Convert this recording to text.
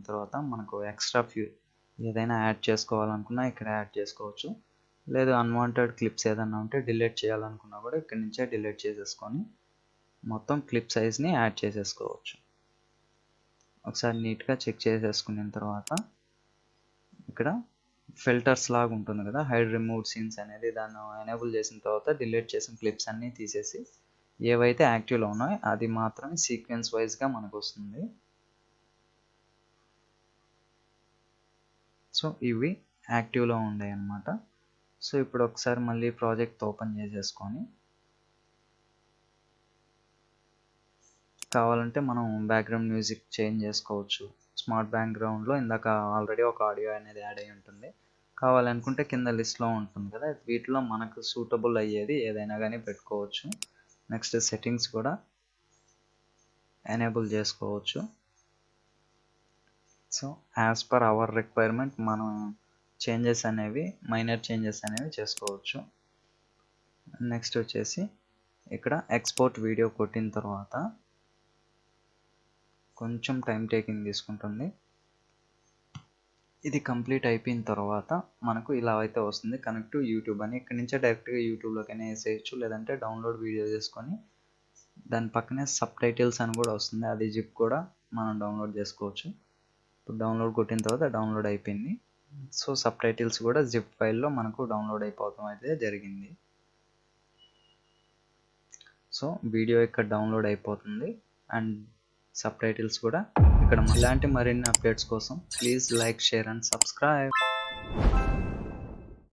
తర్వాత మనకు ఎక్స్ట్రా ఏదైనా యాడ్ చేసుకోవాలనుకున్నా ఇక్కడ యాడ్ చేసుకోవచ్చు. లేదు అన్వాంటెడ్ క్లిప్స్ ఏదైనా ఉంటే డిలీట్ చేయాలనుకున్నా కూడా ఇక్కడి నుంచే డిలీట్ చేసేసుకొని మొత్తం క్లిప్ సైజ్ని యాడ్ చేసేసుకోవచ్చు. ఒకసారి నీట్గా చెక్ చేసేసుకున్న తర్వాత ఇక్కడ ఫిల్టర్స్ లాగా ఉంటుంది కదా, హైడ్ రిమూవ్ సీన్స్ అనేది, దాన్ని ఎనేబుల్ చేసిన తర్వాత డిలీట్ చేసిన క్లిప్స్ అన్నీ తీసేసి ఏవైతే యాక్టివ్లో ఉన్నాయో అది మాత్రమే సీక్వెన్స్ వైజ్గా మనకు వస్తుంది. సో ఇవి యాక్టివ్లో ఉండే అన్నమాట. సో ఇప్పుడు ఒకసారి మళ్ళీ ప్రాజెక్ట్ ఓపెన్ చేసేసుకొని కావాలంటే మనం బ్యాక్గ్రౌండ్ మ్యూజిక్ చేంజ్ చేసుకోవచ్చు. స్మార్ట్ బ్యాక్గ్రౌండ్లో ఇందాక ఆల్రెడీ ఒక ఆడియో అనేది యాడ్ అయి ఉంటుంది. కావాలనుకుంటే కింద లిస్ట్లో ఉంటుంది కదా, వీటిలో మనకు సూటబుల్ అయ్యేది ఏదైనా కానీ పెట్టుకోవచ్చు. నెక్స్ట్ సెట్టింగ్స్ కూడా ఎనేబుల్ చేసుకోవచ్చు. So as per hour requirement మనం మైనర్ చేంజెస్ అనేవి చేసుకోవచ్చు. నెక్స్ట్ వచ్చేసి ఇక్కడ ఎక్స్పోర్ట్ వీడియో కొట్టిన తర్వాత కొంచెం టైం టేకింగ్ తీసుకుంటుంది. ఇది కంప్లీట్ అయిపోయిన తర్వాత మనకు ఇలా అయితే వస్తుంది, కనెక్ట్ టు యూట్యూబ్ అని. ఇక్కడ నుంచే డైరెక్ట్గా యూట్యూబ్లోకైనా వేసేయచ్చు, లేదంటే డౌన్లోడ్ వీడియో చేసుకొని దాని పక్కనే సబ్ టైటిల్స్ అని కూడా వస్తుంది, అది జిప్ కూడా మనం డౌన్లోడ్ చేసుకోవచ్చు. ఇప్పుడు డౌన్లోడ్ కొట్టిన తర్వాత డౌన్లోడ్ అయిపోయింది. సో సబ్ టైటిల్స్ కూడా జిప్ ఫైల్లో మనకు డౌన్లోడ్ అయిపోవడం అయితే జరిగింది. సో వీడియో ఇక్కడ డౌన్లోడ్ అయిపోతుంది అండ్ సబ్ టైటిల్స్ కూడా ఇక్కడ. ఇలాంటి మరిన్ని అప్డేట్స్ కోసం please like, share and subscribe.